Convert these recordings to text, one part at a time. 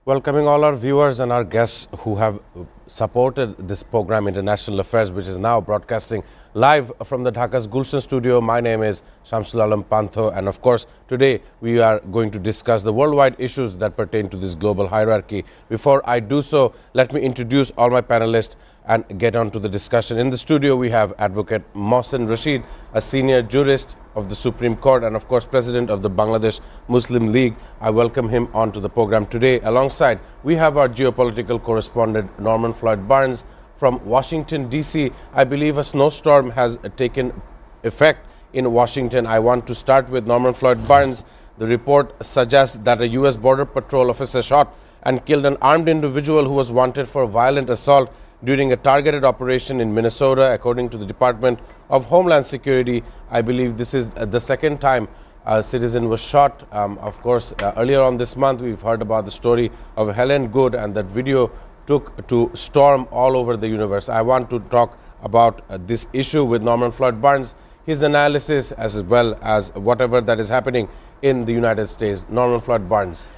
Welcoming all our viewers and our guests who have supported this program, International Affairs, which is now broadcasting live from the Dhaka's Gulshan studio. My name is Shamsul Alam Pantho, and of course, today we are going to discuss the worldwide issues that pertain to this global hierarchy. Before I do so, let me introduce all my panelists and get on to the discussion. In the studio, we have Advocate Mohsen Rashid, a senior jurist of the Supreme Court and, of course, President of the Bangladesh Muslim League. I welcome him onto the program today. Alongside, we have our geopolitical correspondent, Norman Floyd Barnes from Washington, D.C. I believe a snowstorm has taken effect in Washington. I want to start with Norman Floyd Barnes. The report suggests that a U.S. Border Patrol officer shot and killed an armed individual who was wanted for violent assault during a targeted operation in Minnesota, according to the Department of Homeland Security. I believe this is the second time a citizen was shot. Of course, earlier on this month, we've heard about the story of Helen Good, and that video took to storm all over the universe. I want to talk about this issue with Norman Floyd Barnes, his analysis, as well as whatever that is happening in the United States. Norman Floyd Barnes.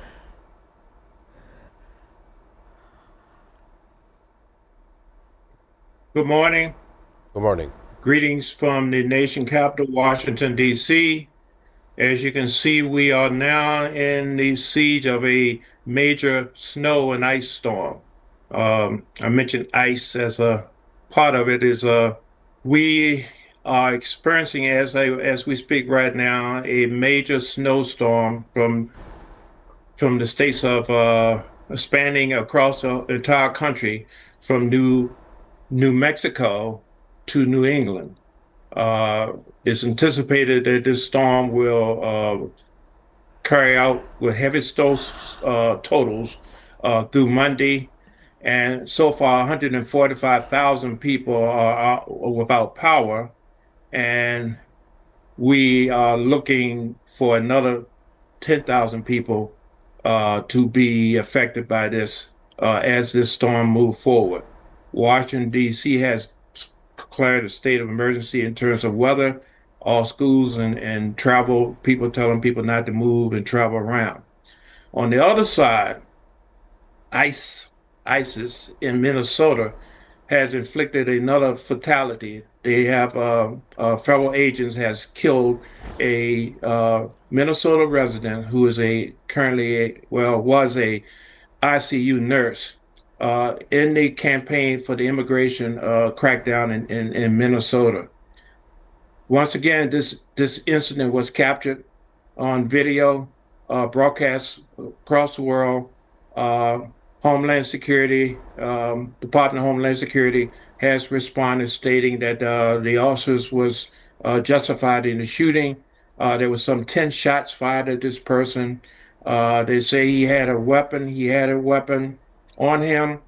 Good morning. Good morning. Greetings from the nation capital, Washington, D.C. As you can see, we are now in the siege of a major snow and ice storm. I mentioned ice as a part of it is we are experiencing as we speak right now a major snowstorm from the states of spanning across the entire country from New Mexico to New England. It's anticipated that this storm will carry out with heavy snow totals through Monday. And so far, 145,000 people are without power. And we are looking for another 10,000 people to be affected by this as this storm moves forward. Washington, D.C. has declared a state of emergency in terms of weather, all schools and travel, people telling people not to move and travel around. On the other side, ISIS in Minnesota has inflicted another fatality. They have federal agents has killed a Minnesota resident who is was a ICU nurse in the campaign for the immigration crackdown in Minnesota. Once again, this incident was captured on video, broadcast across the world. Homeland Security, Department of Homeland Security has responded stating that the officers was justified in the shooting. There was some 10 shots fired at this person. They say he had a weapon. He had a weapon on him,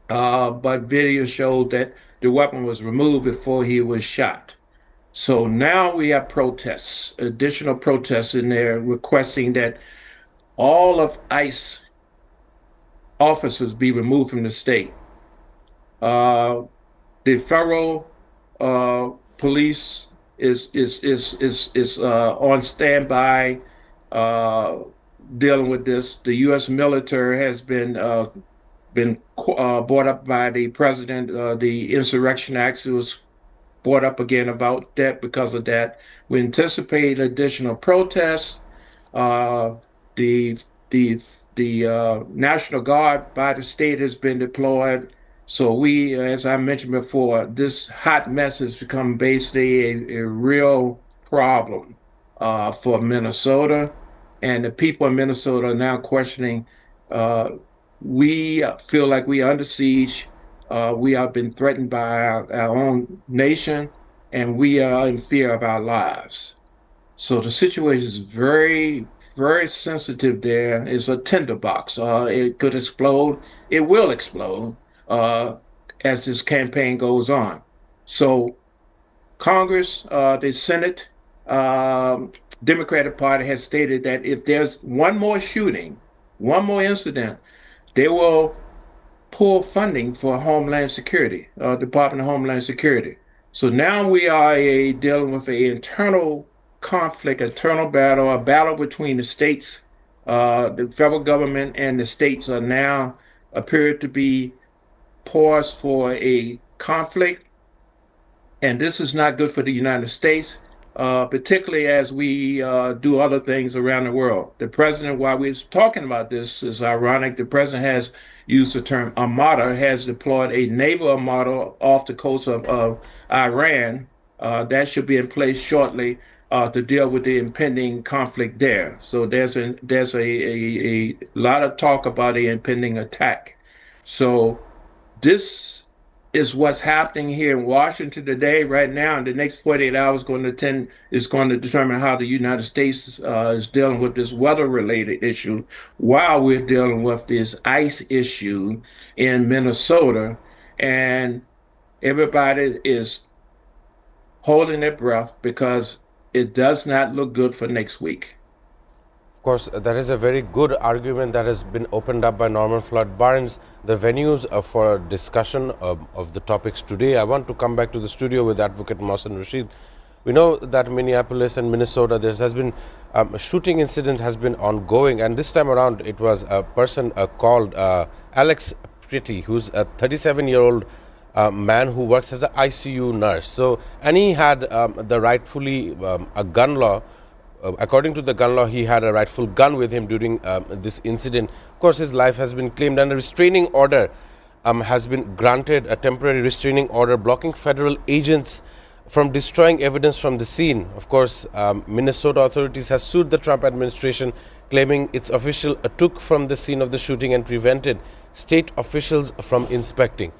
but video showed that the weapon was removed before he was shot. So now we have protests, additional protests in there requesting that all of ICE officers be removed from the state. The federal police is on standby dealing with this. The U.S. military has been brought up by the president. The Insurrection Act was brought up again about that. Because of that, we anticipate additional protests. The National Guard by the state has been deployed. So we, as I mentioned before, this hot mess has become basically a real problem for Minnesota. And the people in Minnesota are now questioning, we feel like we are under siege. We have been threatened by our own nation, and we are in fear of our lives. So the situation is very, very sensitive there. It's a tinderbox. It could explode. It will explode as this campaign goes on. So Congress, the Senate, Democratic Party has stated that if there's one more shooting, one more incident, they will pull funding for Homeland Security, Department of Homeland Security. So now we are dealing with an internal conflict, internal battle, a battle between the states The federal government and the states are now appear to be poised for a conflict, and this is not good for the United States, particularly as we do other things around the world. The president, while we're talking about this, is ironic. The president has used the term armada, has deployed a naval armada off the coast of Iran. That should be in place shortly to deal with the impending conflict there. So there's a lot of talk about an impending attack. So this is what's happening here in Washington today, right now. And the next 48 hours is going to determine how the United States is dealing with this weather-related issue, while we're dealing with this ice issue in Minnesota, and everybody is holding their breath because it does not look good for next week. Of course, that is a very good argument that has been opened up by Norman Flood Barnes. The venues for discussion of the topics today. I want to come back to the studio with Advocate Mohsen Rashid. We know that Minneapolis and Minnesota, there has been a shooting incident has been ongoing, and this time around it was a person called Alex Pretty, who's a 37-year-old man who works as an ICU nurse. So, and he had the rightfully a gun law. According to the gun law, he had a rightful gun with him during this incident. Of course, his life has been claimed, and a restraining order has been granted, a temporary restraining order blocking federal agents from destroying evidence from the scene. Of course, Minnesota authorities has sued the Trump administration, claiming its official took from the scene of the shooting and prevented state officials from inspecting.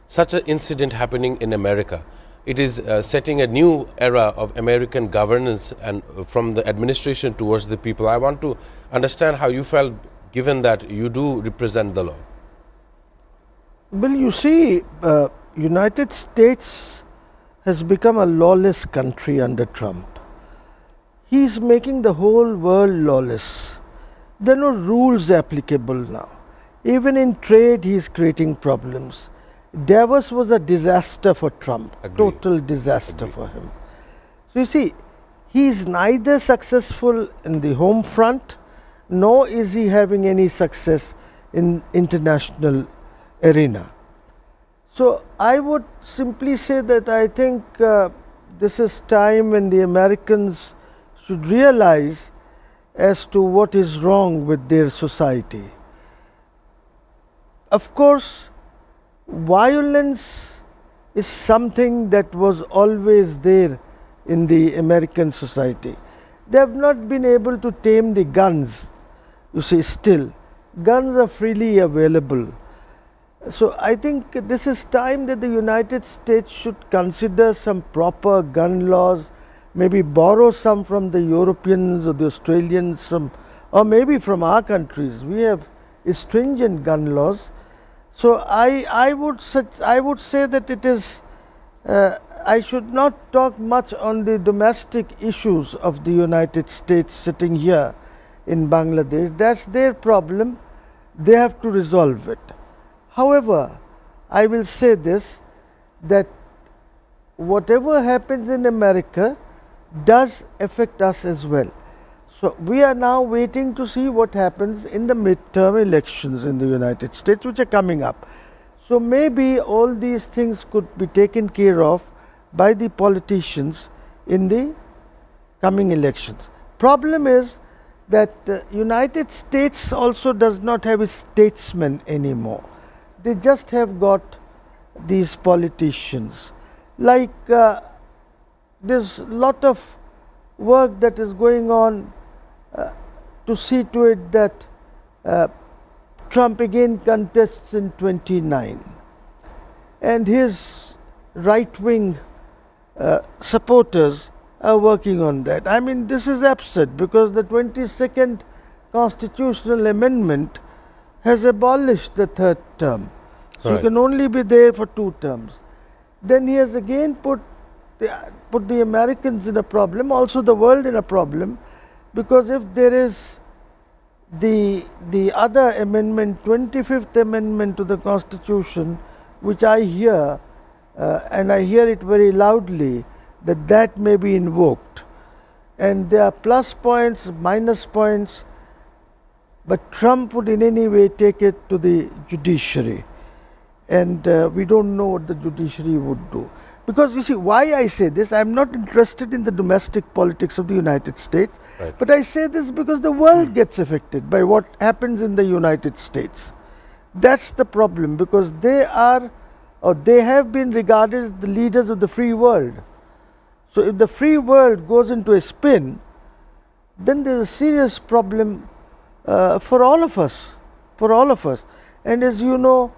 Such an incident happening in America. It is setting a new era of American governance and from the administration towards the people. I want to understand how you felt, given that you do represent the law. Well, you see, United States has become a lawless country under Trump. He's making the whole world lawless. There are no rules applicable now. Even in trade, he's creating problems. Davos was a disaster for Trump, total disaster for him. So you see, he is neither successful in the home front, nor is he having any success in international arena. So I would simply say that I think this is time when the Americans should realize as to what is wrong with their society. Of course, violence is something that was always there in the American society. They have not been able to tame the guns. You see, still, guns are freely available. So I think this is time that the United States should consider some proper gun laws, maybe borrow some from the Europeans or the Australians, or maybe from our countries. We have stringent gun laws. So I would say that it is, I should not talk much on the domestic issues of the United States sitting here in Bangladesh. That's their problem. They have to resolve it. However, I will say this, that whatever happens in America does affect us as well. So we are now waiting to see what happens in the midterm elections in the United States, which are coming up. So maybe all these things could be taken care of by the politicians in the coming elections. Problem is that United States also does not have a statesman anymore. They just have got these politicians. Like there's a lot of work that is going on to see to it that Trump again contests in 29, and his right-wing supporters are working on that. I mean, this is absurd because the 22nd constitutional amendment has abolished the third term. So you can only be there for 2 terms. Then he has again put the Americans in a problem, also the world in a problem, because if there is the other amendment, 25th Amendment to the Constitution, which I hear, and I hear it very loudly, that may be invoked. And there are plus points, minus points. but Trump would in any way take it to the judiciary. And we don't know what the judiciary would do. Because you see, why I say this, I'm not interested in the domestic politics of the United States, Right. but I say this because the world gets affected by what happens in the United States. That's the problem, because they are, or they have been regarded as the leaders of the free world. So if the free world goes into a spin, then there's a serious problem for all of us, for all of us. And as you know,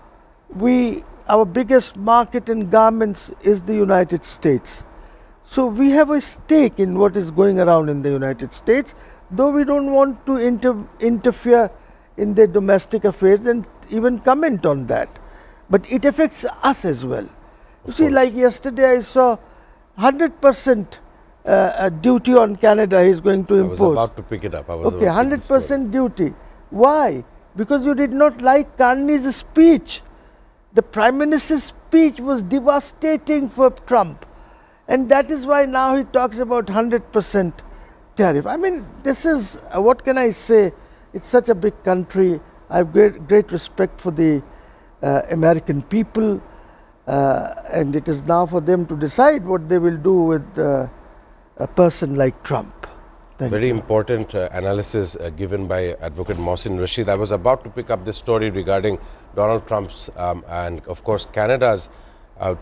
our biggest market in garments is the United States. So we have a stake in what is going around in the United States, though we don't want to interfere in their domestic affairs and even comment on that. But it affects us as well. You see, like yesterday I saw 100% duty on Canada he is going to I impose. was about to pick it up. Okay, 100% duty. Why? Because you did not like Carney's speech. The Prime Minister's speech was devastating for Trump. And that is why now he talks about 100% tariff. I mean, this is, what can I say? It's such a big country. I have great respect for the American people. And it is now for them to decide what they will do with a person like Trump. Very important analysis given by Advocate Mohsin Rashid. I was about to pick up this story regarding Donald Trump's and, of course, Canada's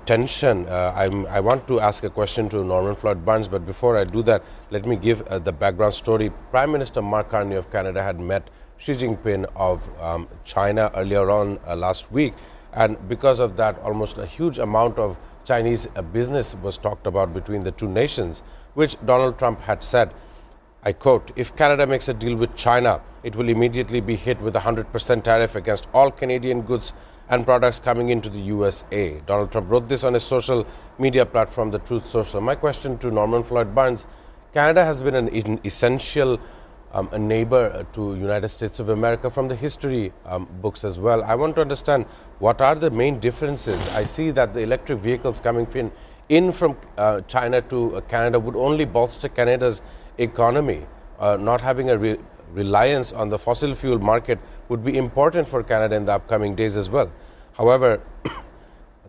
tension. I want to ask a question to Norman Floyd Barnes, but before I do that, let me give the background story. Prime Minister Mark Carney of Canada had met Xi Jinping of China earlier on last week, and because of that, almost a huge amount of Chinese business was talked about between the two nations, which Donald Trump had said, I quote, "If Canada makes a deal with China, it will immediately be hit with a 100% tariff against all Canadian goods and products coming into the USA." Donald Trump wrote this on his social media platform, the Truth Social. My question to Norman Floyd Barnes, Canada has been an essential a neighbor to United States of America from the history books as well. I want to understand what are the main differences. I see that the electric vehicles coming in from China to Canada would only bolster Canada's economy. Not having a reliance on the fossil fuel market would be important for Canada in the upcoming days as well. However,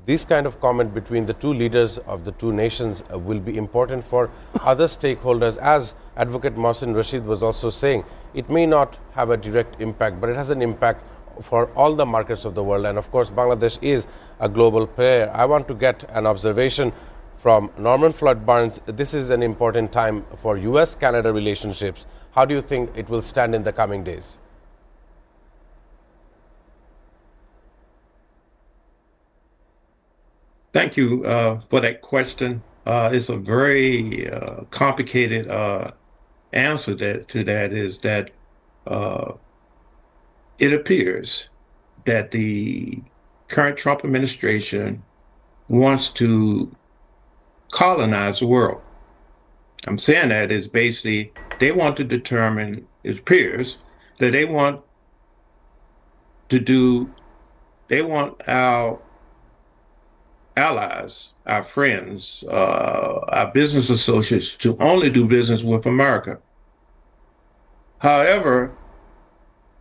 this kind of comment between the two leaders of the two nations will be important for other stakeholders. As Advocate Mohsin Rashid was also saying, it may not have a direct impact, but it has an impact for all the markets of the world. And of course, Bangladesh is a global player. I want to get an observation from Norman Floyd Barnes. This is an important time for US-Canada relationships. How do you think it will stand in the coming days? Thank you for that question. It's a very complicated answer to that is that uh, it appears that the current Trump administration wants to colonize the world. I'm saying that is basically they want to determine, it appears, that to do, they want our allies, our friends, our business associates to only do business with America. However,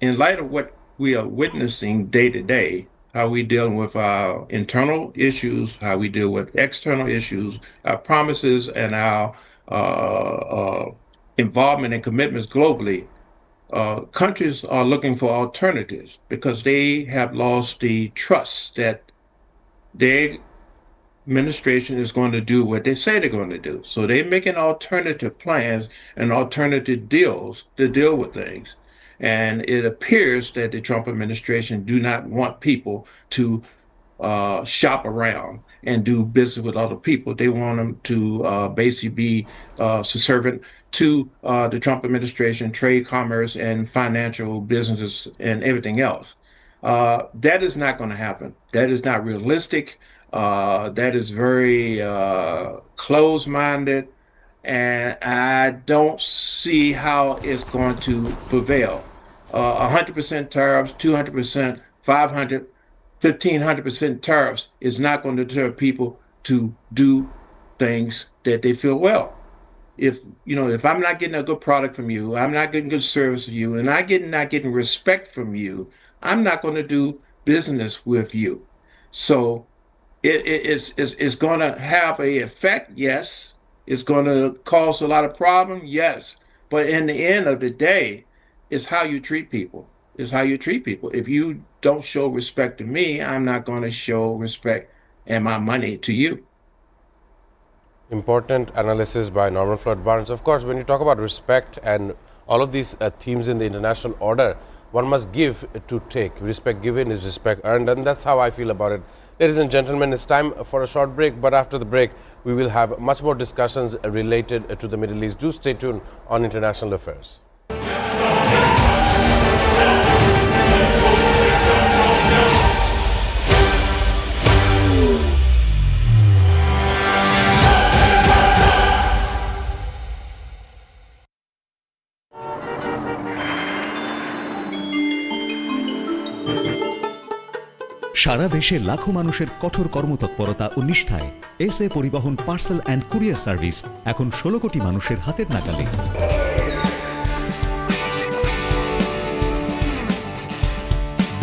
in light of what we are witnessing day to day, how we deal with our internal issues, how we deal with external issues, our promises and our involvement and commitments globally, countries are looking for alternatives because they have lost the trust that their administration is going to do what they say they're going to do. So they're making alternative plans and alternative deals to deal with things. And it appears that the Trump administration do not want people to shop around and do business with other people. They want them to basically be subservient to the Trump administration, trade, commerce, and financial businesses and everything else. That is not going to happen. That is not realistic. That is very closed-minded, and I don't see how it's going to prevail. 100% tariffs, 200%, 500, 1,500% tariffs is not going to deter people to do things that they feel well. if if I'm not getting a good product from you, I'm not getting good service from you, and not getting respect from you, I'm not going to do business with you. So it's going to have a effect, yes. It's going to cause a lot of problem, yes. But in the end of the day, it's how you treat people. It's how you treat people. If you don't show respect to me, I'm not going to show respect and my money to you. Important analysis by Norman Flood Barnes. Of course, when you talk about respect and all of these themes in the international order, one must give to take. Respect given is respect earned, and that's how I feel about it. Ladies and gentlemen, it's time for a short break, but after the break, we will have much more discussions related to the Middle East. Do stay tuned on International Affairs. সারা দেশে লাখো মানুষের কঠোর কর্মতৎপরতা ও নিষ্ঠায় SA পরিবহন parcel and courier service এখন 16 কোটি মানুষের হাতের নাগালে।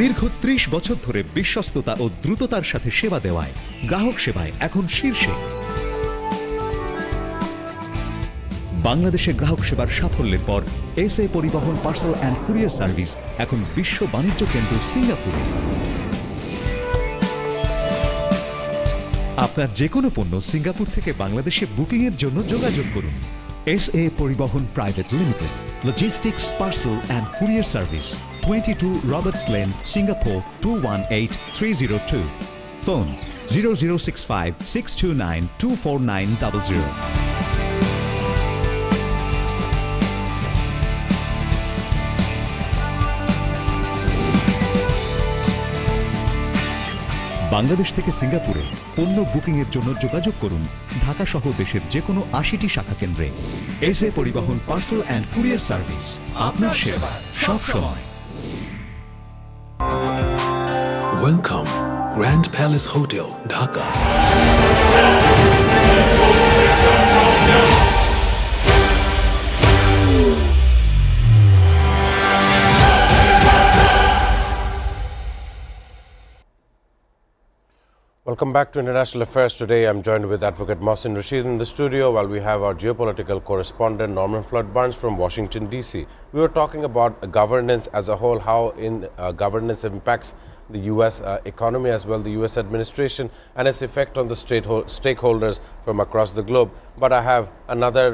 দীর্ঘ 30 বছর ধরে বিশ্বস্ততা ও দ্রুততার সাথে সেবা দেওয়ায় গ্রাহক সেবায় এখন শীর্ষে। বাংলাদেশে গ্রাহক সেবার সাফল্যের পর এসএ পরিবহন পার্সেল অ্যান্ড কুরিয়ার সার্ভিস এখন বিশ্ব বাণিজ্য কেন্দ্র সিঙ্গাপুরে। আপনার যে কোনো পণ্য সিঙ্গাপুর থেকে বাংলাদেশে বুকিং এর জন্য যোগাযোগ করুন। এসএ পরিবহন private limited, logistics parcel and courier service, 22 Roberts lane, Singapore 218302। Phone 0065 629 24900। Bangladesh থেকে সিঙ্গাপুরে পণ্য বুকিং এর জন্য যোগাযোগ করুন ঢাকা সহ দেশের যে কোনো 80টি শাখা কেন্দ্রে। এসএ পরিবহন পার্সেল অ্যান্ড কুরিয়ার সার্ভিস, আপনার সেবা সব সময়। Welcome, Grand Palace Hotel, Dhaka. Welcome back to International Affairs. Today I'm joined with Advocate Mohsin Rashid in the studio, while we have our geopolitical correspondent Norman Flood Barnes from Washington, D.C. We were talking about governance as a whole, how governance impacts the U.S. Economy as well, the U.S. administration, and its effect on the stakeholders from across the globe. But I have another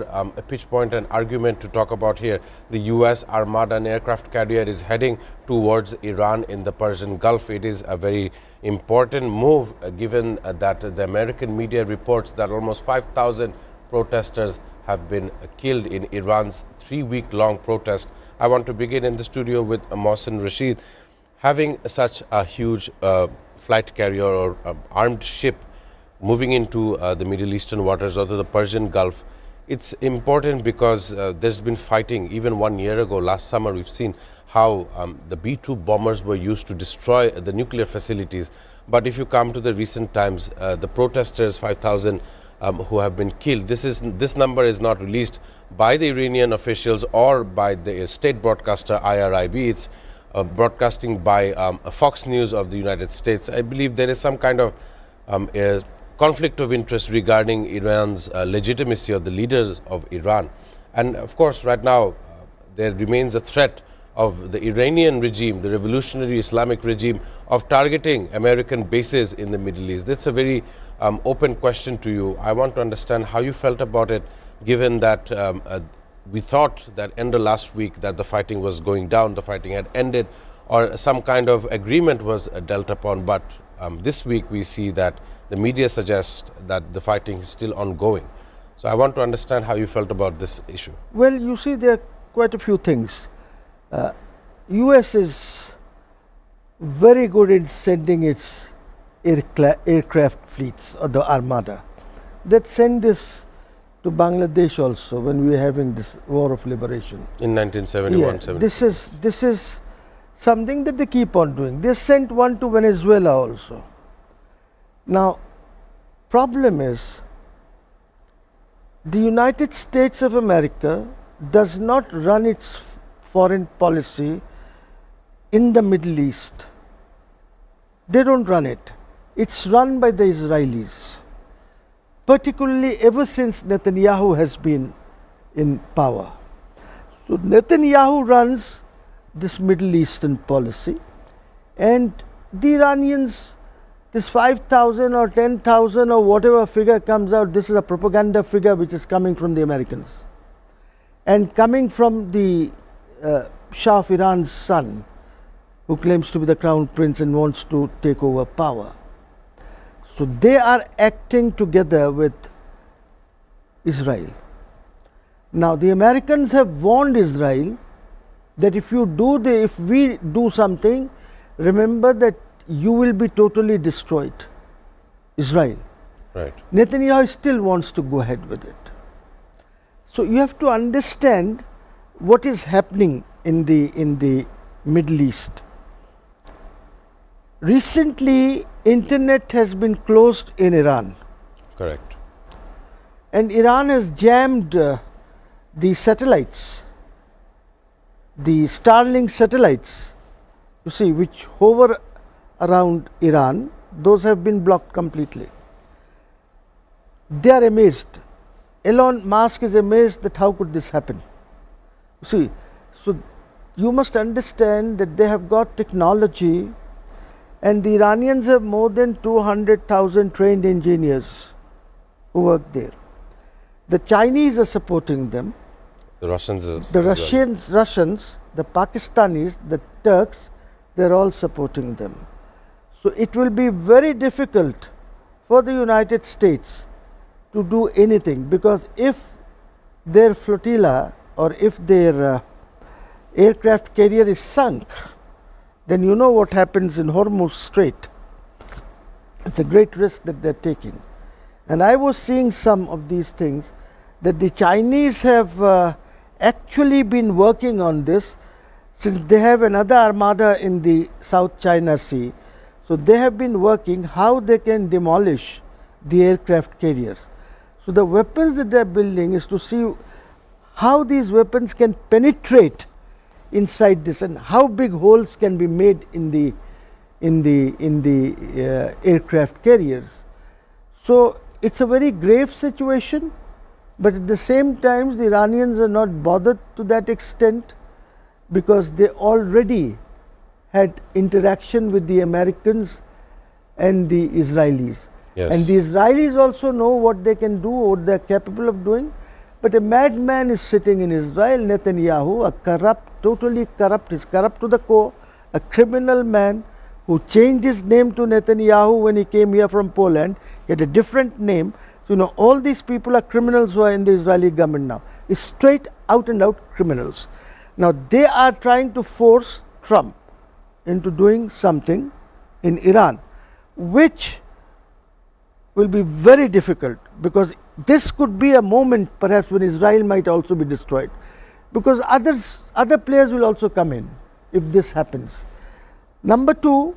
pitch point and argument to talk about here. The U.S. Armada and aircraft carrier is heading towards Iran in the Persian Gulf. It is a very important move given that the American media reports that almost 5,000 protesters have been killed in Iran's 3-week-long protest. I want to begin in the studio with Mohsin Rashid. Having such a huge flight carrier or armed ship moving into the Middle Eastern waters or to the Persian Gulf, it's important because there's been fighting. Even 1 year ago, last summer, we've seen how the B-2 bombers were used to destroy the nuclear facilities. But if you come to the recent times, the protesters, 5,000 who have been killed, this number is not released by the Iranian officials or by the state broadcaster IRIB. It's broadcasting by Fox News of the United States. I believe there is some kind of conflict of interest regarding Iran's legitimacy or the leaders of Iran. And of course, right now, there remains a threat of the Iranian regime, the revolutionary Islamic regime, of targeting American bases in the Middle East. That's a very open question to you. I want to understand how you felt about it, given that we thought that end of last week that the fighting was going down, the fighting had ended, or some kind of agreement was dealt upon. But this week we see that the media suggests that the fighting is still ongoing. So I want to understand how you felt about this issue. Well, you see, there are quite a few things. US is very good in sending its aircraft fleets or the Armada. That send this to Bangladesh also when we were having this war of liberation. In 1971, 72. This is something that they keep on doing. They sent one to Venezuela also. Now, problem is the United States of America does not run its foreign policy in the Middle East. They don't run it. It's run by the Israelis, particularly ever since Netanyahu has been in power. So Netanyahu runs this Middle Eastern policy, and the Iranians, this 5,000 or 10,000 or whatever figure comes out, this is a propaganda figure which is coming from the Americans and coming from the Shah of Iran's son, who claims to be the crown prince and wants to take over power. So they are acting together with Israel. Now the Americans have warned Israel that if we do something, remember that you will be totally destroyed. Israel. Right. Netanyahu still wants to go ahead with it. So you have to understand what is happening in the Middle East. Recently, internet has been closed in Iran, Correct. and Iran has jammed the satellites, the Starlink satellites, you see, which hover around Iran. Those have been blocked completely. They are amazed. Elon Musk is amazed that how could this happen. You see, so you must understand that they have got technology, and the Iranians have more than 200,000 trained engineers who work there. The Chinese are supporting them. The Russians is The as well. Russians, the Pakistanis, the Turks, they're all supporting them. So it will be very difficult for the United States to do anything, because if their flotilla or if their aircraft carrier is sunk, then you know what happens in Hormuz Strait. It's a great risk that they're taking. And I was seeing some of these things, that the Chinese have actually been working on this, since they have another armada in the South China Sea. So they have been working how they can demolish the aircraft carriers. So the weapons that they are building is to see how these weapons can penetrate inside this, and how big holes can be made in the aircraft carriers. So it's a very grave situation, but at the same time the Iranians are not bothered to that extent, because they already had interaction with the Americans and the Israelis. Yes. And the Israelis also know what they can do, what they are capable of doing. But a madman is sitting in Israel, Netanyahu, a corrupt, totally corrupt, is corrupt to the core, a criminal man who changed his name to Netanyahu when he came here from Poland. He had a different name. So, you know, all these people are criminals who are in the Israeli government now. It's straight out and out criminals. Now, they are trying to force Trump into doing something in Iran, which will be very difficult, because this could be a moment perhaps when Israel might also be destroyed, because other players will also come in if this happens. Number two,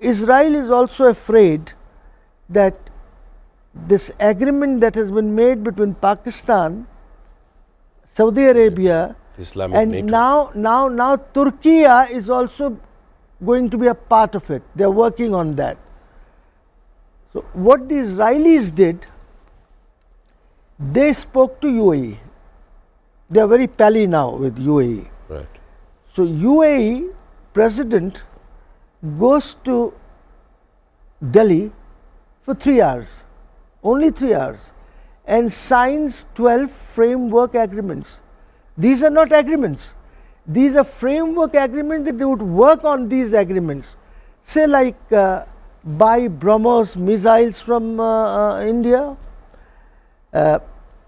Israel is also afraid that this agreement that has been made between Pakistan, Saudi Arabia, Islamic and NATO. now Turkey is also going to be a part of it. They are working on that. So what the Israelis did, they spoke to UAE. They are very pally now with UAE. Right. So UAE president goes to Delhi for 3 hours, only 3 hours, and signs 12 framework agreements. These are not agreements. These are framework agreements that they would work on these agreements. Say like buy BrahMos missiles from India.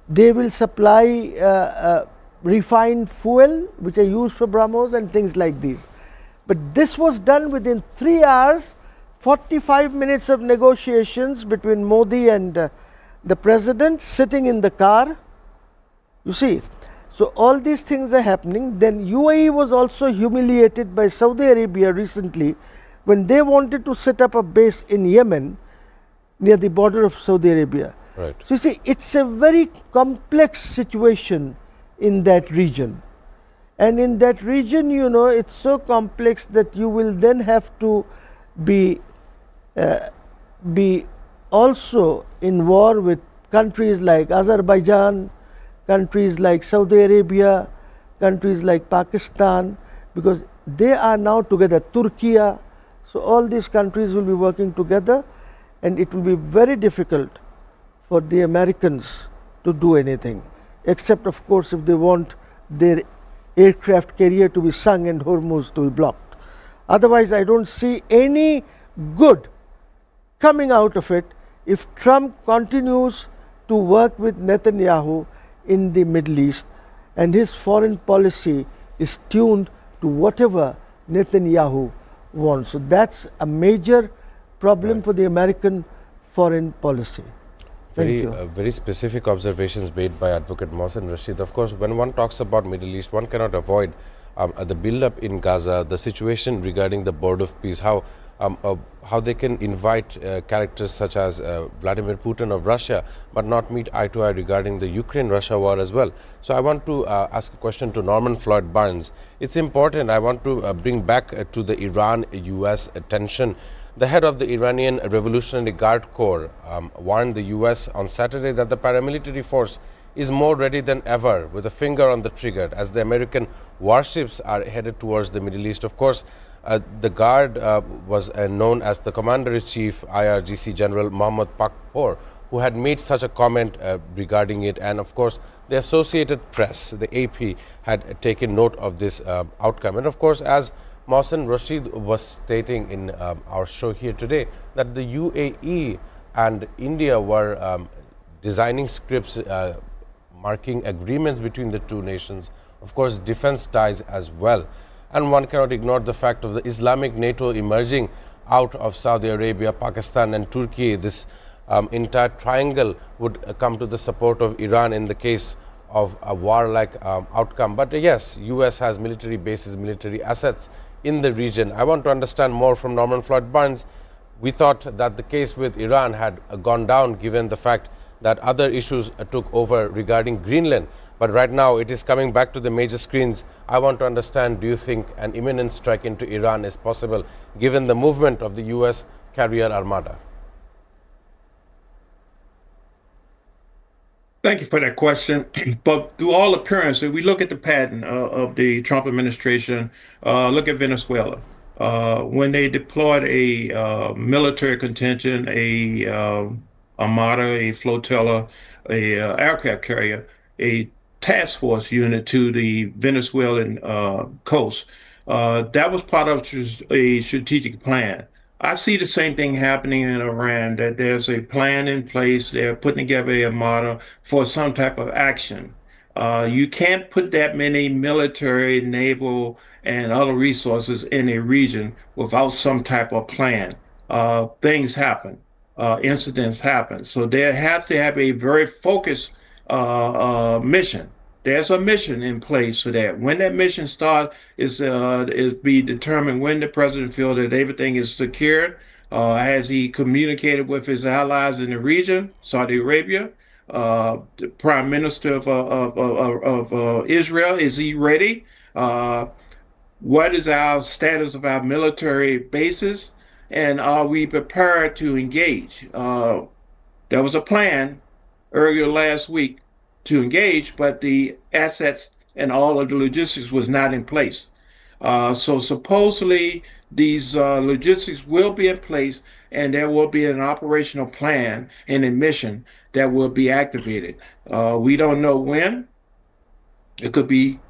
They will supply refined fuel which are used for BrahMos and things like these. But this was done within 3 hours, 45 minutes of negotiations between Modi and the president sitting in the car. You see, so all these things are happening. Then UAE was also humiliated by Saudi Arabia recently when they wanted to set up a base in Yemen near the border of Saudi Arabia. Right. So you see, it's a very complex situation in that region. And in that region, you know, it's so complex that you will then have to be be also in war with countries like Azerbaijan, countries like Saudi Arabia, countries like Pakistan, because they are now together, Turkey. So all these countries will be working together, and it will be very difficult for the Americans to do anything, except of course if they want their aircraft carrier to be sunk and Hormuz to be blocked. Otherwise, I don't see any good coming out of it if Trump continues to work with Netanyahu in the Middle East and his foreign policy is tuned to whatever Netanyahu wants. So that's a major problem for the American foreign policy. Thank you. Very specific observations made by Advocate Mohsen Rashid. Of course, when one talks about Middle East, one cannot avoid the build-up in Gaza, the situation regarding the board of peace, how they can invite characters such as Vladimir Putin of Russia, but not meet eye to eye regarding the Ukraine-Russia war as well. So I want to ask a question to Norman Floyd Barnes. It's important. I want to bring back to the Iran-US tension. The head of the Iranian Revolutionary Guard Corps warned the U.S. on Saturday that the paramilitary force is more ready than ever, with a finger on the trigger, as the American warships are headed towards the Middle East. Of course, the Guard was known as the Commander-in-Chief IRGC General Mohammad Pakpour, who had made such a comment regarding it. And of course, the Associated Press, the AP, had taken note of this outcome. And of course, as Mohsen Rashid was stating in our show here today, that the UAE and India were designing scripts marking agreements between the two nations, of course defense ties as well. And one cannot ignore the fact of the Islamic NATO emerging out of Saudi Arabia, Pakistan and Turkey. This entire triangle would come to the support of Iran in the case of a war-like outcome. But yes, US has military bases, military assets in the region. I want to understand more from Norman Floyd Barnes. We thought that the case with Iran had gone down given the fact that other issues took over regarding Greenland. But right now it is coming back to the major screens. I want to understand, do you think an imminent strike into Iran is possible given the movement of the US carrier armada? Thank you for that question. But to all appearances, we look at the pattern of the Trump administration. Look at Venezuela. When they deployed a military contingent, a armada, a flotilla, a aircraft carrier, a task force unit to the Venezuelan coast, that was part of a strategic plan. I see the same thing happening in Iran, that there's a plan in place. They're putting together a model for some type of action. You can't put that many military, naval, and other resources in a region without some type of plan. Things happen, incidents happen. So there has to have a very focused mission. There's a mission in place for that. When that mission starts, is be determined when the president feels that everything is secured. Has he communicated with his allies in the region, Saudi Arabia? The prime minister of Israel, is he ready? What is our status of our military bases? And are we prepared to engage? There was a plan earlier last week to engage, but the assets and all of the logistics was not in place. So supposedly these logistics will be in place, and there will be an operational plan and a mission that will be activated. We don't know when. It could be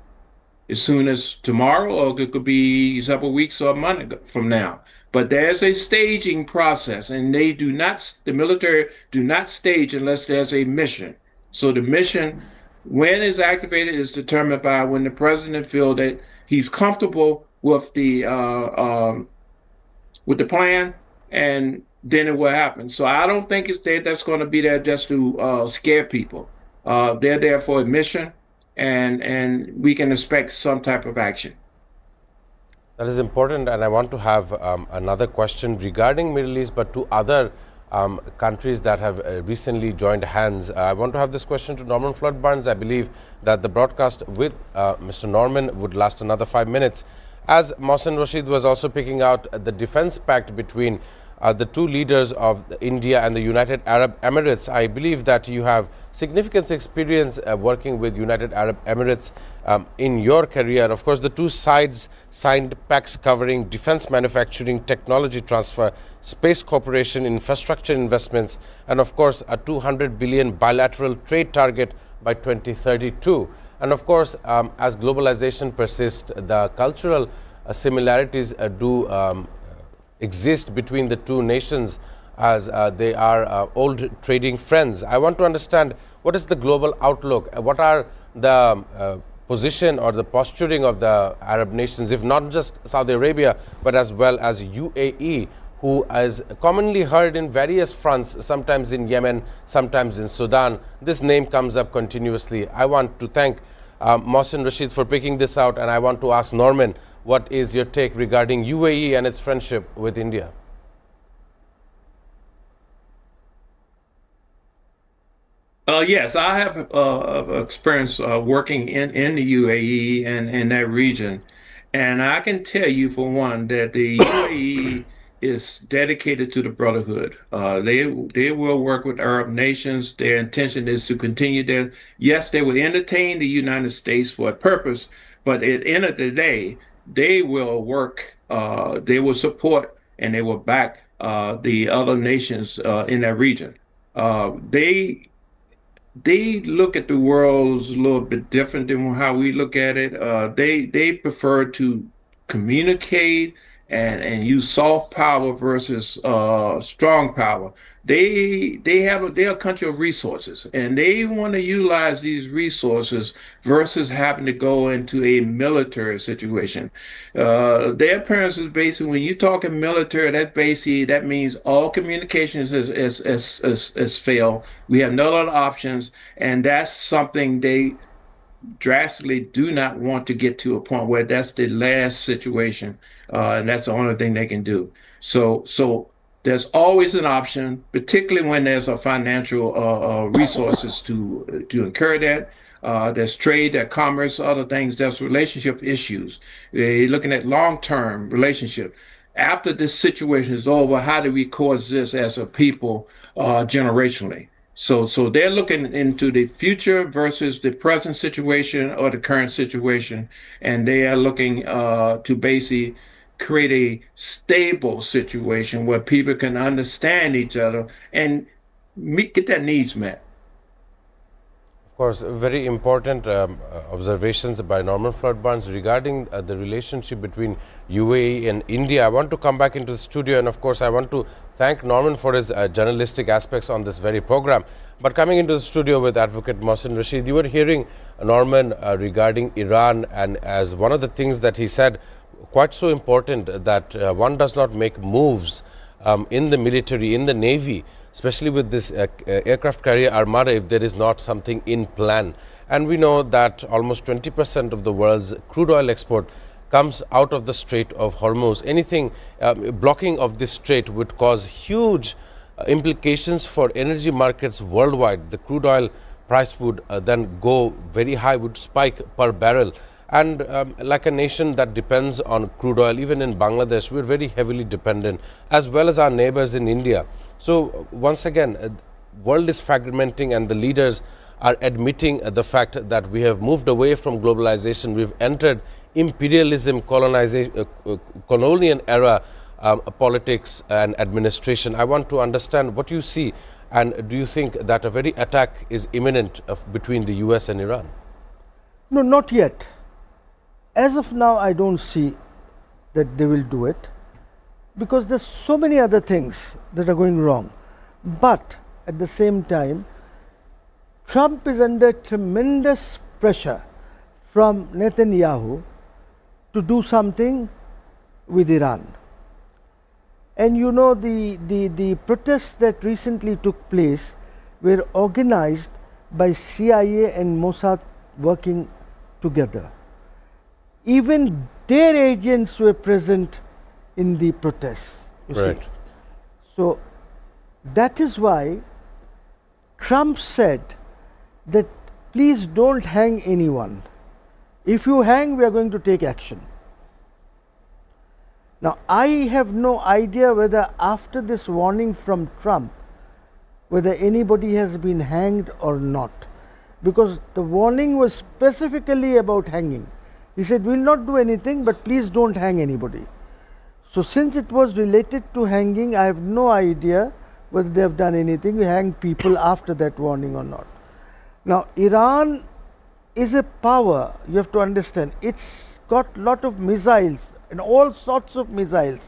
as soon as tomorrow, or it could be several weeks or a month from now. But there's a staging process, and the military do not stage unless there's a mission. So the mission, when it's activated, is determined by when the president feels that he's comfortable with the plan, and then it will happen. So I don't think that's going to be there just to scare people. They're there for a mission, and we can expect some type of action. That is important, and I want to have another question regarding Middle East, but to other countries that have recently joined hands. I want to have this question to Norman Flood-Barnes. I believe that the broadcast with Mr. Norman would last another 5 minutes. As Mohsen Rashid was also picking out the defense pact between the two leaders of India and the United Arab Emirates, I believe that you have significant experience working with United Arab Emirates in your career. Of course, the two sides signed pacts covering defense manufacturing, technology transfer, space cooperation, infrastructure investments, and of course, a 200 billion bilateral trade target by 2032. And of course, as globalization persists, the cultural similarities do exist between the two nations, as they are old trading friends. I want to understand, what is the global outlook? What are the position or the posturing of the Arab nations, if not just Saudi Arabia, but as well as UAE, who is commonly heard in various fronts, sometimes in Yemen, sometimes in Sudan. This name comes up continuously. I want to thank Mohsen Rashid for picking this out, and I want to ask Norman, what is your take regarding UAE and its friendship with India? Yes, I have experience working in the UAE and in that region. And I can tell you, for one, that the UAE is dedicated to the brotherhood. They will work with Arab nations. Their intention is to continue their, yes, they will entertain the United States for a purpose, but at the end of the day, they will work, they will support, and they will back the other nations in that region. They look at the world a little bit different than how we look at it. They prefer to communicate and use soft power versus strong power. They're a country of resources, and they want to utilize these resources versus having to go into a military situation. Their parents is basically, when you talking military, that means all communications is failed. We have no other options, and that's something they drastically do not want to get to a point where that's the last situation, and that's the only thing they can do. So there's always an option, particularly when there's a financial resources to incur that. There's trade, there's commerce, other things. There's relationship issues. They're looking at long-term relationship. After this situation is over, how do we coexist as a people generationally? So they're looking into the future versus the present situation or the current situation, and they are looking to basically create a stable situation where people can understand each other and get their needs met. Of course, very important observations by Norman Flood-Barnes regarding the relationship between UAE and India. I want to come back into the studio, and of course I want to thank Norman for his journalistic aspects on this very program. But coming into the studio with Advocate Mohsen Rashid, you were hearing Norman regarding Iran, and as one of the things that he said, quite so important, that one does not make moves in the military, in the Navy, especially with this aircraft carrier armada, if there is not something in plan. And we know that almost 20% of the world's crude oil export comes out of the Strait of Hormuz. Anything blocking of this strait would cause huge implications for energy markets worldwide. The crude oil price would then go very high, would spike per barrel. And like a nation that depends on crude oil, even in Bangladesh, we're very heavily dependent, as well as our neighbors in India. So once again, world is fragmenting, and the leaders are admitting the fact that we have moved away from globalization. We've entered imperialism, colonial era politics and administration. I want to understand what you see, and do you think that a very attack is imminent between the US and Iran? No, not yet. As of now, I don't see that they will do it, because there's so many other things that are going wrong. But at the same time, Trump is under tremendous pressure from Netanyahu to do something with Iran. And you know, the protests that recently took place were organized by CIA and Mossad working together. Even their agents were present in the protests. You Right. see. So That is why Trump said that please don't hang anyone. If you hang, we are going to take action. Now, I have no idea whether after this warning from Trump, whether anybody has been hanged or not, because the warning was specifically about hanging. He said, we will not do anything, but please don't hang anybody. So since it was related to hanging, I have no idea whether they have done anything, we hang people after that warning or not. Now, Iran is a power, you have to understand. It's got lot of missiles and all sorts of missiles.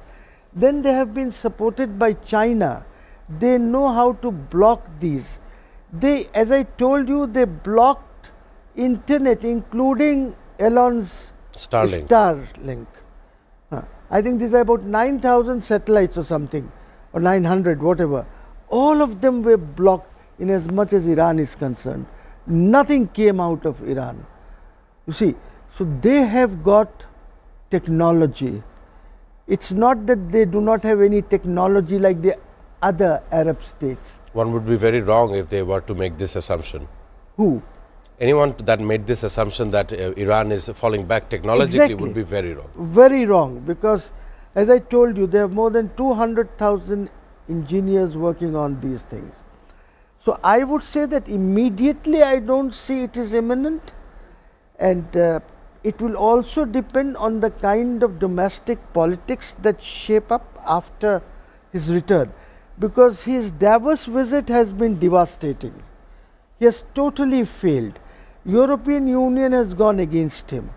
Then they have been supported by China. They know how to block these. They, as I told you, they blocked internet, including Elon's Starlink. I think these are about 9,000 satellites or something, or 900, whatever. All of them were blocked in as much as Iran is concerned. Nothing came out of Iran. You see, so they have got technology. It's not that they do not have any technology like the other Arab states. One would be very wrong if they were to make this assumption. Who? Anyone that made this assumption that Iran is falling back technologically would be very wrong. Very wrong, because as I told you, there are more than 200,000 engineers working on these things. So I would say that immediately I don't see it is imminent, and it will also depend on the kind of domestic politics that shape up after his return, because his Davos visit has been devastating. He has totally failed. European Union has gone against him.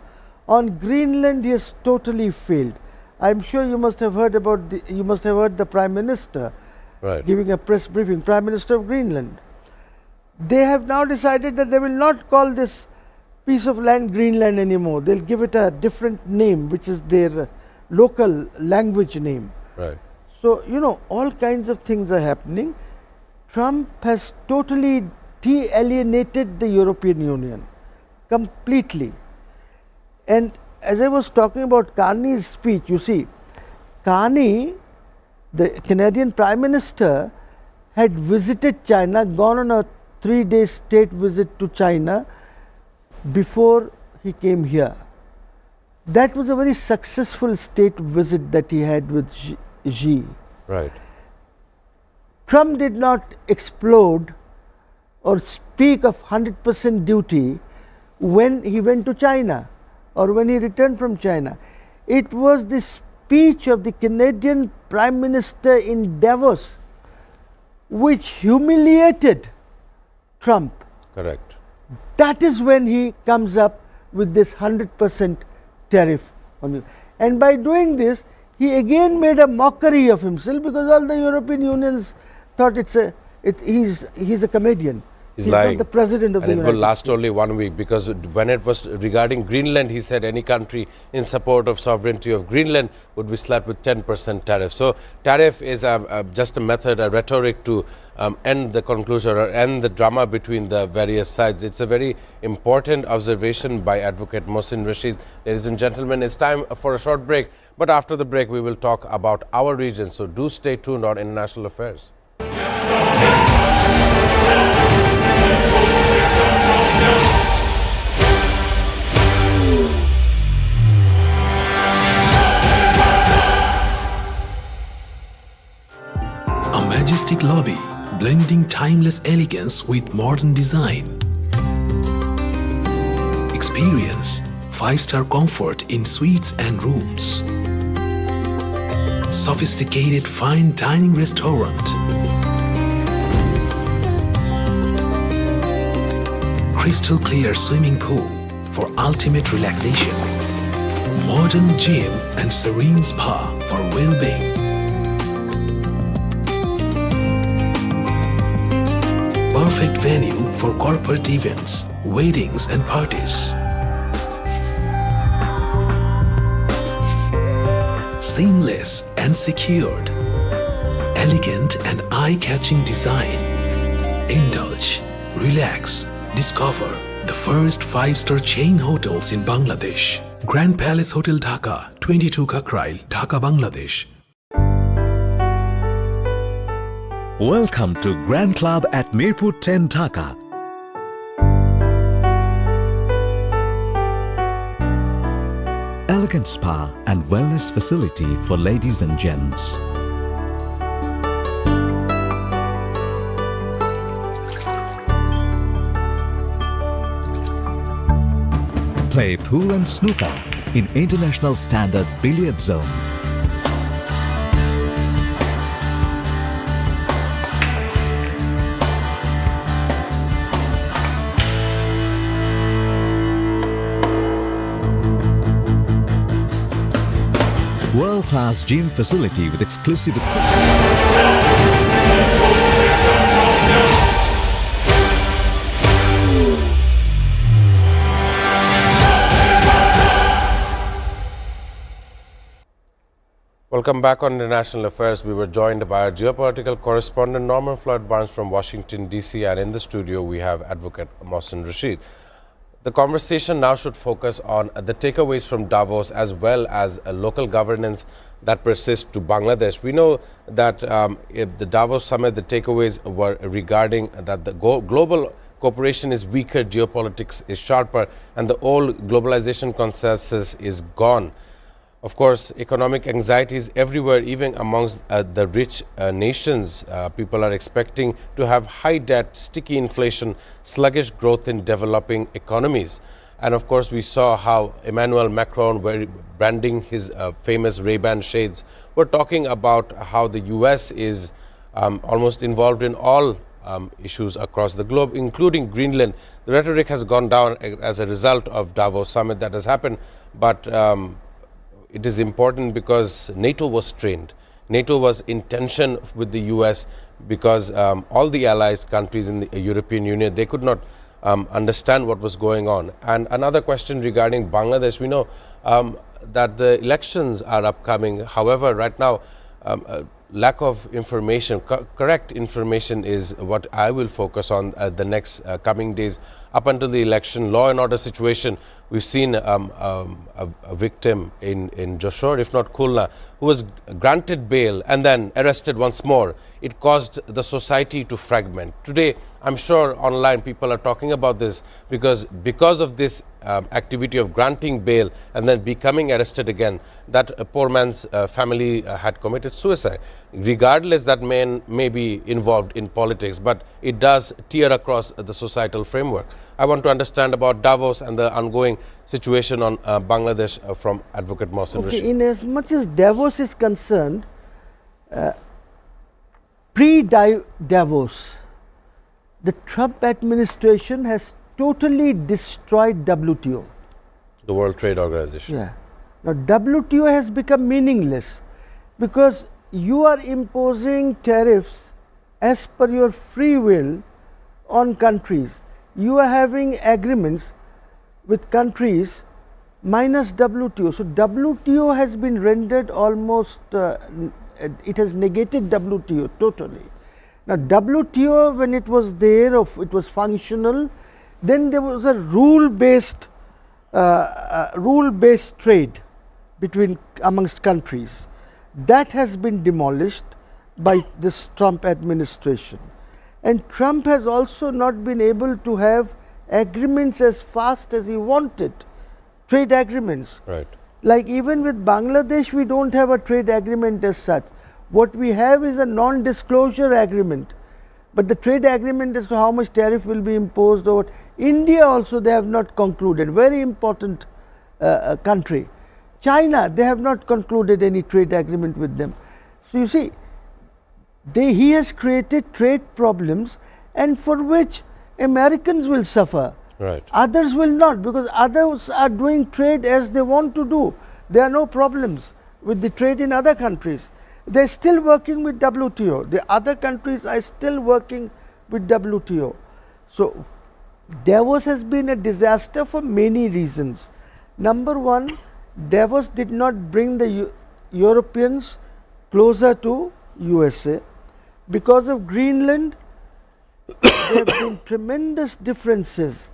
On Greenland, he has totally failed. I am sure you must have heard about the Prime Minister giving a press briefing, Prime Minister of Greenland. They have now decided that they will not call this piece of land Greenland anymore. They'll give it a different name, which is their local language name. Right. So, you know, all kinds of things are happening. Trump has totally de-alienated the European Union completely. And as I was talking about Carney's speech, you see, Carney, the Canadian Prime Minister, had visited China, gone on a 3-day state visit to China before he came here. That was a very successful state visit that he had with Xi. Right. Trump did not explode or speak of 100% duty when he went to China or when he returned from China. It was the speech of the Canadian Prime Minister in Davos which humiliated Trump. Correct. That is when he comes up with this 100% tariff on you. And by doing this, he again made a mockery of himself, because all the European unions thought he's a comedian. He's not lying. the president of the And it will United last States. only 1 week, because when it was regarding Greenland, he said any country in support of sovereignty of Greenland would be slapped with 10% tariff. So tariff is just a method, a rhetoric to end the conclusion or end the drama between the various sides. It's a very important observation by Advocate Mohsin Rashid. Ladies and gentlemen, it's time for a short break. But after the break, we will talk about our region. So do stay tuned on International Affairs. A majestic lobby, blending timeless elegance with modern design. Experience 5-star comfort in suites and rooms. Sophisticated fine dining restaurant. Crystal clear swimming pool for ultimate relaxation. Modern gym and serene spa for well-being. Perfect venue for corporate events, weddings and parties. Seamless and secured. Elegant and eye-catching design. Indulge, relax, discover the first 5-star chain hotels in Bangladesh. Grand Palace Hotel Dhaka, 22 Kakrail, Dhaka, Bangladesh. Welcome to Grand Club at Mirpur 10 Dhaka. Elegant spa and wellness facility for ladies and gents. Play pool and snooker in international standard billiard zone. World-class gym facility with exclusive equipment. Welcome back on International Affairs. We were joined by our geopolitical correspondent Norman Floyd Barnes from Washington, D.C. and in the studio we have Advocate Mohsen Rashid. The conversation now should focus on the takeaways from Davos as well as local governance that persists to Bangladesh. We know that the Davos summit, the takeaways were regarding that the global cooperation is weaker, geopolitics is sharper, and the old globalization consensus is gone. Of course, economic anxieties everywhere, even amongst the rich nations. People are expecting to have high debt, sticky inflation, sluggish growth in developing economies. And of course, we saw how Emmanuel Macron, branding his famous Ray-Ban shades, were talking about how the US is almost involved in all issues across the globe, including Greenland. The rhetoric has gone down as a result of Davos summit that has happened, but it is important because NATO was strained. NATO was in tension with the US because all the allies countries in the European Union, they could not understand what was going on. And another question regarding Bangladesh, we know that the elections are upcoming. However, right now, lack of information, correct information is what I will focus on the next coming days. Up until the election, law and order situation, we've seen a victim in Jashore, if not Khulna, who was granted bail and then arrested once more. It caused the society to fragment. Today, I'm sure online people are talking about this because of this activity of granting bail and then becoming arrested again, that poor man's family had committed suicide. Regardless, that man may be involved in politics, but it does tear across the societal framework. I want to understand about Davos and the ongoing situation on Bangladesh from Advocate Mohsen Rashid. In as much as Davos is concerned, pre-Davos, the Trump administration has totally destroyed WTO. The World Trade Organization. Yeah. Now WTO has become meaningless because you are imposing tariffs as per your free will on countries. You are having agreements with countries minus WTO. So WTO has been rendered almost, it has negated WTO totally. Now WTO, when it was there, it was functional, then there was a rule-based trade amongst countries. That has been demolished by this Trump administration. And Trump has also not been able to have agreements as fast as he wanted, trade agreements. Right. Like even with Bangladesh, we don't have a trade agreement as such. What we have is a non-disclosure agreement. But the trade agreement as to how much tariff will be imposed over India also they have not concluded, very important country. China, they have not concluded any trade agreement with them. So you see, he has created trade problems and for which Americans will suffer. Right. Others will not because others are doing trade as they want to do. There are no problems with the trade in other countries. They are still working with WTO. The other countries are still working with WTO. So Davos has been a disaster for many reasons. Number one, Davos did not bring the Europeans closer to USA. Because of Greenland, there have been tremendous differences.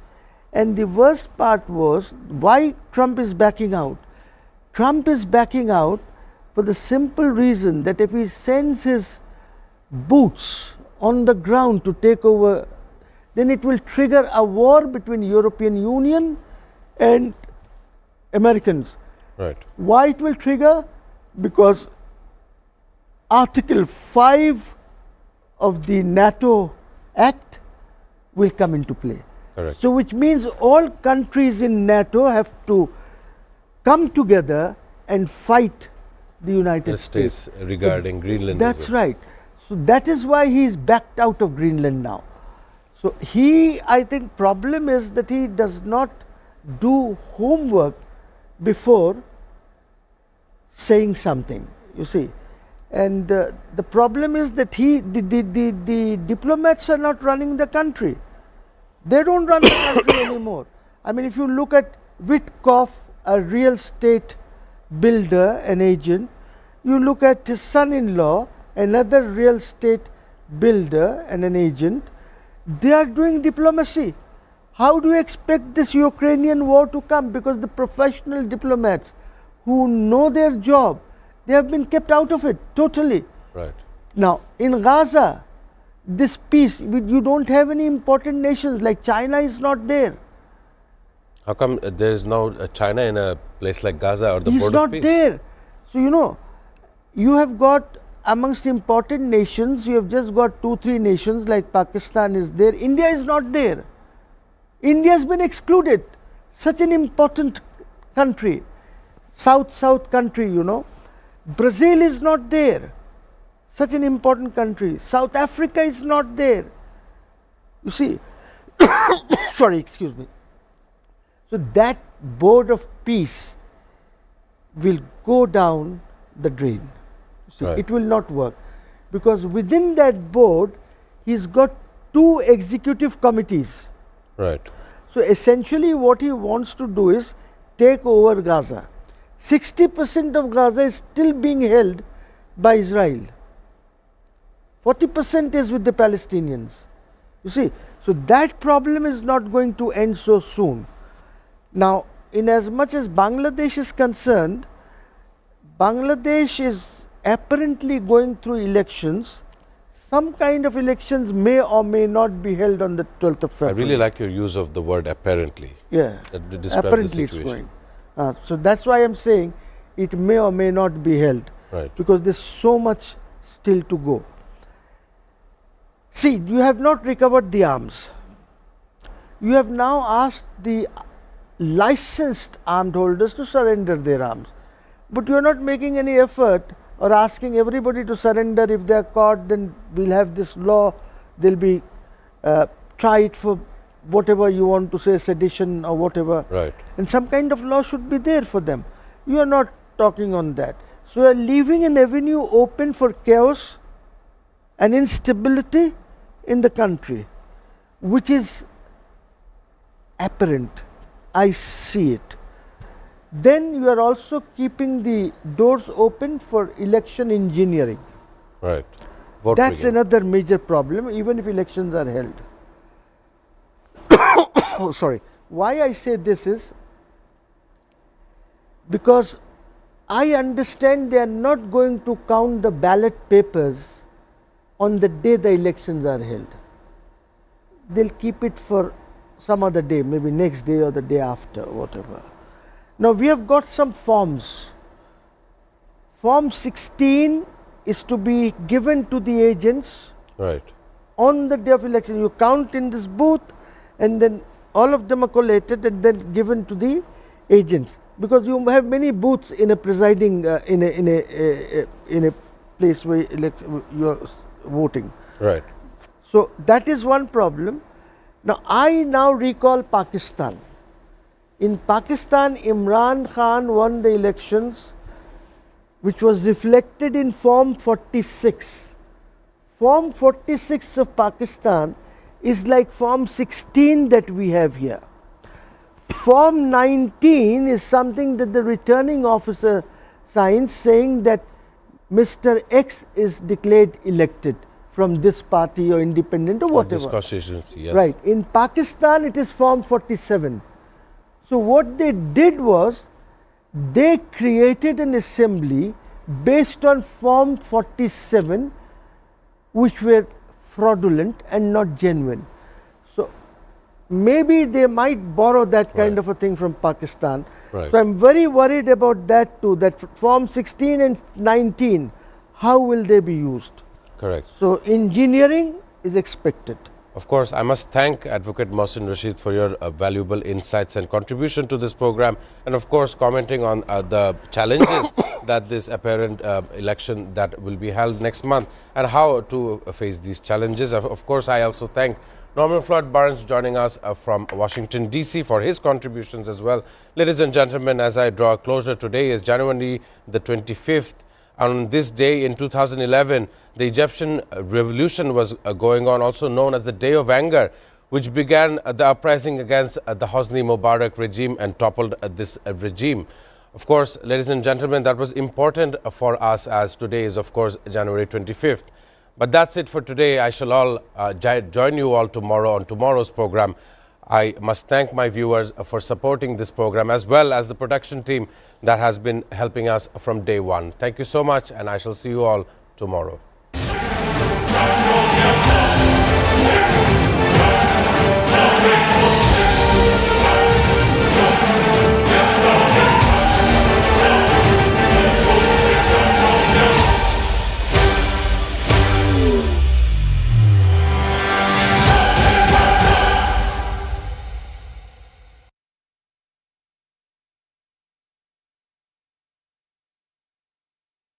And the worst part was why Trump is backing out. Trump is backing out for the simple reason that if he sends his boots on the ground to take over, then it will trigger a war between European Union and Americans. Right. Why it will trigger? Because Article 5 of the NATO Act will come into play. Correct. So which means all countries in NATO have to come together and fight the United States. Regarding Greenland. as That's well. right. So that is why he is backed out of Greenland now. So I think problem is that he does not do homework before saying something, you see. And the problem is that the diplomats are not running the country. They don't run the country anymore. I mean, if you look at Witkoff, a real estate builder and agent, you look at his son-in-law, another real estate builder and an agent, they are doing diplomacy. How do you expect this Ukrainian war to come? Because the professional diplomats who know their job, they have been kept out of it totally. Right. Now, in Gaza, this peace, you don't have any important nations, like China is not there. How come there is no China in a place like Gaza or the He's Board not of Peace? there. So, you have got amongst important nations, you have just got 2-3 nations like Pakistan is there. India is not there. India has been excluded. Such an important country, South country, Brazil is not there. Such an important country. South Africa is not there. You see, sorry, excuse me. So that Board of Peace will go down the drain. See, Right. it will not work, because within that board, he's got 2 executive committees. Right. So essentially what he wants to do is take over Gaza. 60% of Gaza is still being held by Israel. 40% is with the Palestinians. You see, so that problem is not going to end so soon. Now, in as much as Bangladesh is concerned, Bangladesh is apparently going through elections. Some kind of elections may or may not be held on the 12th of I February. really like your use of the word apparently. Yeah, That describes apparently the it's situation. going. So that's why I'm saying it may or may not be held, Right. because there's so much still to go. See, you have not recovered the arms. You have now asked the licensed armed holders to surrender their arms, but you are not making any effort or asking everybody to surrender. If they are caught, then we'll have this law. They'll be tried for whatever you want to say, sedition or whatever. Right. And some kind of law should be there for them. You are not talking on that. So you are leaving an avenue open for chaos and instability in the country, which is apparent. I see it. Then you are also keeping the doors open for election engineering. Right. Vote That's rigging. another major problem, even if elections are held. Oh, sorry. Why I say this is because I understand they are not going to count the ballot papers on the day the elections are held. They'll keep it for some other day, maybe next day or the day after, whatever. Now we have got some forms. Form 16 is to be given to the agents Right. on the day of election. You count in this booth, and then all of them are collated and then given to the agents, because you have many booths in a presiding in a place where you are voting. Right. So that is one problem. Now I recall Pakistan. In Pakistan, Imran Khan won the elections, which was reflected in Form 46. Form 46 of Pakistan is like Form 16 that we have here. Form 19 is something that the returning officer signs, saying that Mr. X is declared elected from this party or independent or Or this whatever. constituency, yes. Right. In Pakistan, it is Form 47. So what they did was, they created an assembly based on Form 47, which were fraudulent and not genuine. So maybe they might borrow that kind of a thing from Pakistan. Right. So I'm very worried about that too, that Form 16 and 19, how will they be used? Correct. So engineering is expected. Of course, I must thank Advocate Mohsin Rashid for your valuable insights and contribution to this program, and of course commenting on the challenges that this apparent election that will be held next month and how to face these challenges. Of course, I also thank Norman Floyd Barnes joining us from Washington DC for his contributions as well. Ladies and gentlemen, as I draw closure, today is January the 25th. On this day in 2011, the Egyptian revolution was going on, also known as the Day of Anger, which began the uprising against the Hosni Mubarak regime and toppled this regime. Of course, ladies and gentlemen, that was important for us, as today is, of course, January 25th. But that's it for today. I shall join you all tomorrow on tomorrow's program. I must thank my viewers for supporting this program, as well as the production team that has been helping us from day one. Thank you so much, and I shall see you all tomorrow.